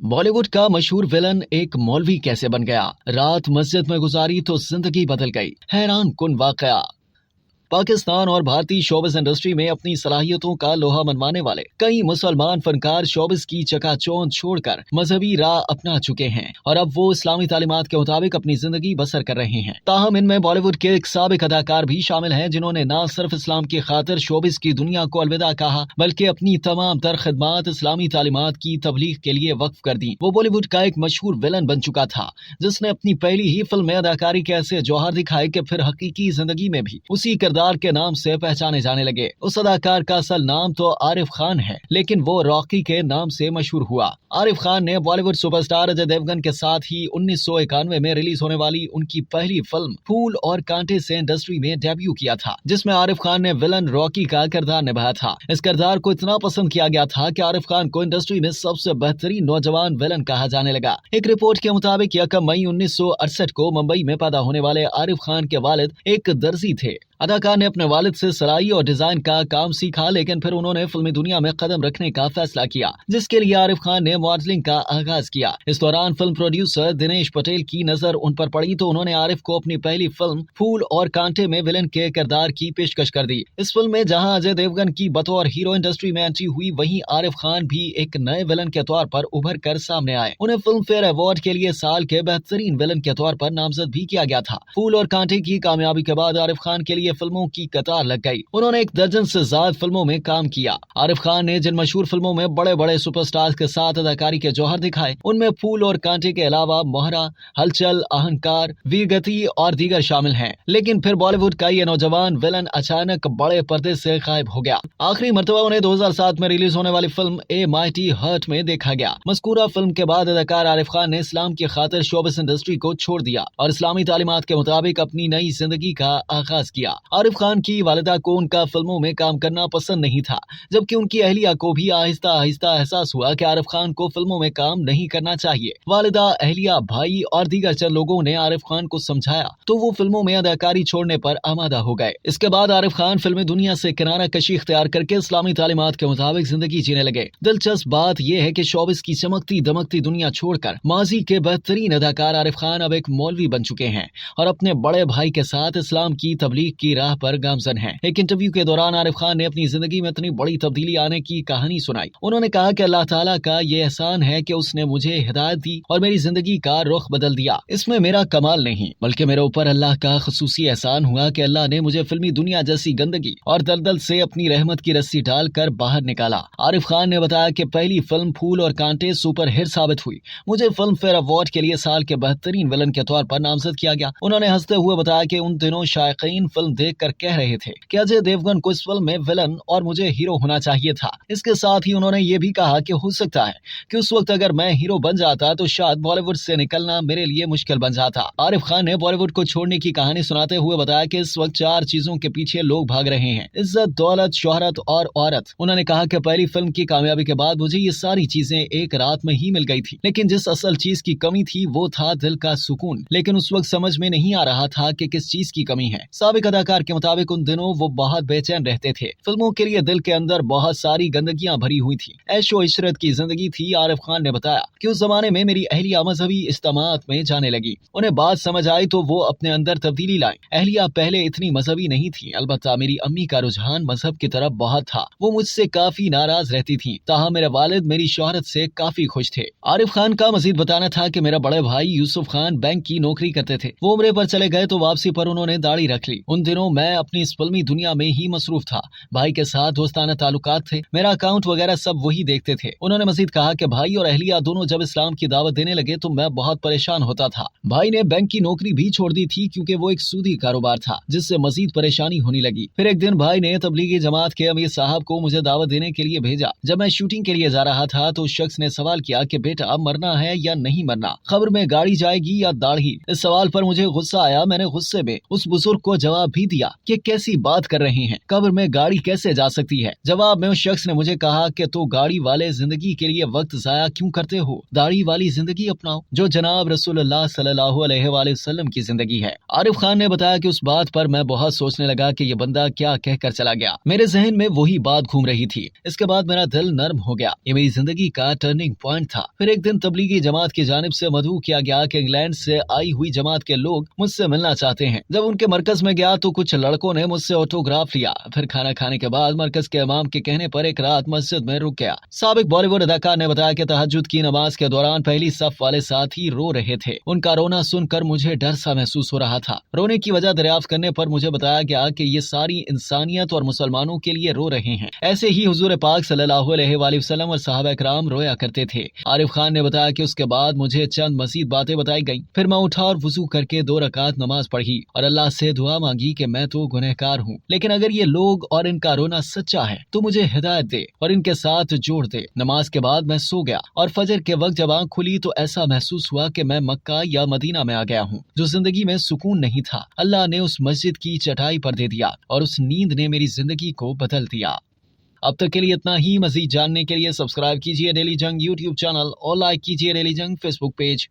बॉलीवुड का मशहूर विलन एक मौलवी कैसे बन गया, रात मस्जिद में गुजारी तो जिंदगी बदल गई। हैरान कुन वाकया। पाकिस्तान और भारतीय शोबिस इंडस्ट्री में अपनी सलाहियतों का लोहा मनवाने वाले कई मुसलमान फनकार शोबिस की चकाचौंध छोड़कर मजहबी राह अपना चुके हैं और अब वो इस्लामी तालीमात के मुताबिक अपनी जिंदगी बसर कर रहे हैं। ताहम इनमें बॉलीवुड के एक साबिक अदाकार भी शामिल हैं जिन्होंने न सिर्फ इस्लाम की खातिर शोबिस की दुनिया को अलविदा कहा बल्कि अपनी तमाम तर खिदमात इस्लामी तालीमात की तबलीग के लिए वक्फ कर दी। वो बॉलीवुड का एक मशहूर विलन बन चुका था जिसने अपनी पहली ही फिल्म में अदाकारी के ऐसे जौहर दिखाए कि फिर हकीकी जिंदगी में भी उसी किरदार के नाम से पहचाने जाने लगे। उस अदाकार का असल नाम तो आरिफ खान है लेकिन वो रॉकी के नाम से मशहूर हुआ। आरिफ खान ने बॉलीवुड सुपरस्टार अजय देवगन के साथ ही 1991 में रिलीज होने वाली उनकी पहली फिल्म फूल और कांटे से इंडस्ट्री में डेब्यू किया था जिसमें आरिफ खान ने विलन रॉकी का किरदार निभाया था। इस किरदार को इतना पसंद किया गया था कि आरिफ खान को इंडस्ट्री में सबसे बेहतरीन नौजवान विलन कहा जाने लगा। एक रिपोर्ट के मुताबिक 1 मई 1968 को मुंबई में पैदा होने वाले आरिफ खान के वालिद एक दर्जी थे। अदाकार ने अपने वालिद से सिलाई और डिजाइन का काम सीखा लेकिन फिर उन्होंने फिल्मी दुनिया में कदम रखने का फैसला किया जिसके लिए आरिफ खान ने मॉडलिंग का आगाज किया। इस दौरान फिल्म प्रोड्यूसर दिनेश पटेल की नजर उन पर पड़ी तो उन्होंने आरिफ को अपनी पहली फिल्म फूल और कांटे में विलन के किरदार की पेशकश कर दी। इस फिल्म में जहां अजय देवगन की बतौर हीरो इंडस्ट्री में एंट्री हुई वहीं आरिफ खान भी एक नए विलन के तौर पर उभर कर सामने आए। उन्हें फिल्म फेयर अवार्ड के लिए साल के बेहतरीन विलन के तौर पर नामजद भी किया गया था। फूल और कांटे की कामयाबी के बाद आरिफ खान के लिए फिल्मों की कतार लग गई। उन्होंने 1 दर्जन से ज्यादा फिल्मों में काम किया। आरिफ खान ने जिन मशहूर फिल्मों में बड़े बड़े सुपरस्टार्स के साथ अदाकारी के जौहर दिखाए उनमें फूल और कांटे के अलावा मोहरा, हलचल, अहंकार, वीरगति और दीगर शामिल हैं। लेकिन फिर बॉलीवुड का ये नौजवान विलन अचानक बड़े पर्दे से गायब हो गया। आखिरी मर्तबा उन्हें 2007 में रिलीज होने वाली फिल्म ए माइटी हर्ट में देखा गया। मज़कूरा फिल्म के बाद अदाकार आरिफ खान ने इस्लाम की खातिर शोबिस इंडस्ट्री को छोड़ दिया और इस्लामी तालीमात के मुताबिक अपनी नई जिंदगी का आगाज किया। आरिफ खान की वालिदा को उनका फिल्मों में काम करना पसंद नहीं था जबकि उनकी अहलिया को भी आहिस्ता आहिस्ता एहसास हुआ कि आरिफ खान को फिल्मों में काम नहीं करना चाहिए। वालिदा, अहलिया, भाई और दीगर चंद लोगों ने आरिफ खान को समझाया तो वो फिल्मों में अदाकारी छोड़ने पर आमादा हो गए। इसके बाद आरिफ खान फिल्मी दुनिया से किनारा कशी इख्तियार करके इस्लामी तालीमात के मुताबिक जिंदगी जीने लगे। दिलचस्प बात यह है कि शोबिस की चमकती दमकती दुनिया छोड़कर माजी के बेहतरीन अदाकार आरिफ खान अब एक मौलवी बन चुके हैं और अपने बड़े भाई के साथ इस्लाम की तबलीग की राह पर गामजन हैं। एक इंटरव्यू के दौरान आरिफ खान ने अपनी जिंदगी में इतनी बड़ी तब्दीली आने की कहानी सुनाई। उन्होंने कहा कि अल्लाह ताला का ये एहसान है कि उसने मुझे हिदायत दी और मेरी जिंदगी का रुख बदल दिया। इसमें मेरा कमाल नहीं बल्कि मेरे ऊपर अल्लाह का खुसूसी एहसान हुआ कि अल्लाह ने मुझे फिल्मी दुनिया जैसी गंदगी और दलदल से अपनी रहमत की रस्सी डालकर बाहर निकाला। आरिफ खान ने बताया कि पहली फिल्म फूल और कांटे सुपर हिट साबित हुई। मुझे फिल्म फेयर अवार्ड के लिए साल के बेहतरीन विलन के तौर पर नामजद किया गया। उन्होंने हंसते हुए बताया कि उन दिनों शायकीन फिल्म देख कर कह रहे थे कि अजय देवगन को इस फिल्म में विलन और मुझे हीरो होना चाहिए था। इसके साथ ही उन्होंने ये भी कहा कि हो सकता है कि उस वक्त अगर मैं हीरो बन जाता तो शायद बॉलीवुड से निकलना मेरे लिए मुश्किल बन जाता। आरिफ खान ने बॉलीवुड को छोड़ने की कहानी सुनाते हुए बताया कि इस वक्त 4 चीजों के पीछे लोग भाग रहे हैं: इज्जत, दौलत, शोहरत और औरत। उन्होंने कहा कि पहली फिल्म की कामयाबी के बाद मुझे ये सारी चीजें एक रात में ही मिल गई थी लेकिन जिस असल चीज की कमी थी वो था दिल का सुकून। लेकिन उस वक्त समझ में नहीं आ रहा था कि किस चीज की कमी है। साबिक अदाकार के मुताबिक उन दिनों वो बहुत बेचैन रहते थे। फिल्मों के लिए दिल के अंदर बहुत सारी गंदगियां भरी हुई थी। ऐशो इशरत की जिंदगी थी। आरिफ खान ने बताया कि उस जमाने में मेरी अहलिया मजहबी इज्तिमात में जाने लगी। उन्हें बात समझ आई तो वो अपने अंदर तब्दीली लाई। अहलिया पहले इतनी मजहबी नहीं थी, अलबत्ता मेरी अम्मी का रुझान मजहब की तरफ बहुत था। वो मुझसे काफी नाराज रहती थी। ताहम मेरे वालिद मेरी शोहरत से काफी खुश थे। आरिफ खान का मजीद बताना था कि मेरा बड़े भाई यूसुफ खान बैंक की नौकरी करते थे। वो उम्रे पर चले गए तो वापसी पर उन्होंने दाढ़ी रख ली। उन दिनों मैं अपनी इस फिल्मी दुनिया में ही मसरूफ था। भाई के साथ दोस्ताना ताल्लुकात थे। मेरा अकाउंट वगैरह सब वही देखते थे। उन्होंने मजीद कहा कि भाई और अहलिया दोनों जब इस्लाम की दावत देने लगे तो मैं बहुत परेशान होता था। भाई ने बैंक की नौकरी भी छोड़ दी थी क्योंकि वो एक सूदी कारोबार था जिससे मजीद परेशानी होने लगी। फिर एक दिन भाई ने तबलीगी जमात के अमीर साहब को मुझे दावत देने के लिए भेजा। जब मैं शूटिंग के लिए जा रहा था तो उस शख्स ने सवाल किया कि बेटा मरना है या नहीं मरना, खबर में गाड़ी जाएगी या दाढ़ी। इस सवाल पर मुझे गुस्सा आया। मैंने गुस्से में उस बुजुर्ग को जवाब भी नहीं दिया कि कैसी बात कर रहे हैं, कब्र में गाड़ी कैसे जा सकती है। जवाब में उस शख्स ने मुझे कहा कि तो गाड़ी वाले जिंदगी के लिए वक्त जाया क्यों करते हो, दाढ़ी वाली जिंदगी अपनाओ जो जनाब रसूलुल्लाह सल्लल्लाहु अलैहि वसल्लम की जिंदगी है। आरिफ खान ने बताया कि उस बात पर मैं बहुत सोचने लगा कि ये बंदा क्या कहकर चला गया। मेरे जहन में वही बात घूम रही थी। इसके बाद मेरा दिल नर्म हो गया। ये मेरी जिंदगी का टर्निंग पॉइंट था। फिर एक दिन तबलीगी जमात की जानिब से मदऊ किया गया कि इंग्लैंड से आई हुई जमात के लोग मुझसे मिलना चाहते हैं। जब उनके मरकज में गया तो कुछ लड़कों ने मुझसे ऑटोग्राफ लिया। फिर खाना खाने के बाद मरकज के इमाम के कहने पर एक रात मस्जिद में रुक गया। साबिक बॉलीवुड अदाकार ने बताया कि तहज्जुद की नमाज के दौरान पहली सफ वाले साथी रो रहे थे। उनका रोना सुनकर मुझे डर सा महसूस हो रहा था। रोने की वजह दरियाफ्त करने पर मुझे बताया गया कि ये सारी इंसानियत और मुसलमानों के लिए रो रहे हैं। ऐसे ही हुजूर पाक सल्लल्लाहु अलैहि वसल्लम और सहाबा किराम रोया करते थे। आरिफ खान ने बताया कि उसके बाद मुझे चंद मजीद बातें बताई गईं। फिर मैं उठा और वुजू करके 2 रकात नमाज पढ़ी और अल्लाह से दुआ मांगी कि मैं तो गुनहगार हूँ, लेकिन अगर ये लोग और इनका रोना सच्चा है तो मुझे हिदायत दे और इनके साथ जोड़ दे। नमाज के बाद मैं सो गया और फजर के वक्त जब आंख खुली तो ऐसा महसूस हुआ कि मैं मक्का या मदीना में आ गया हूँ। जो जिंदगी में सुकून नहीं था, अल्लाह ने उस मस्जिद की चटाई पर दे दिया और उस नींद ने मेरी जिंदगी को बदल दिया। अब तक के लिए इतना ही। मजीद जानने के लिए सब्सक्राइब कीजिए डेली जंग यूट्यूब चैनल और लाइक कीजिए डेली जंग फेसबुक पेज।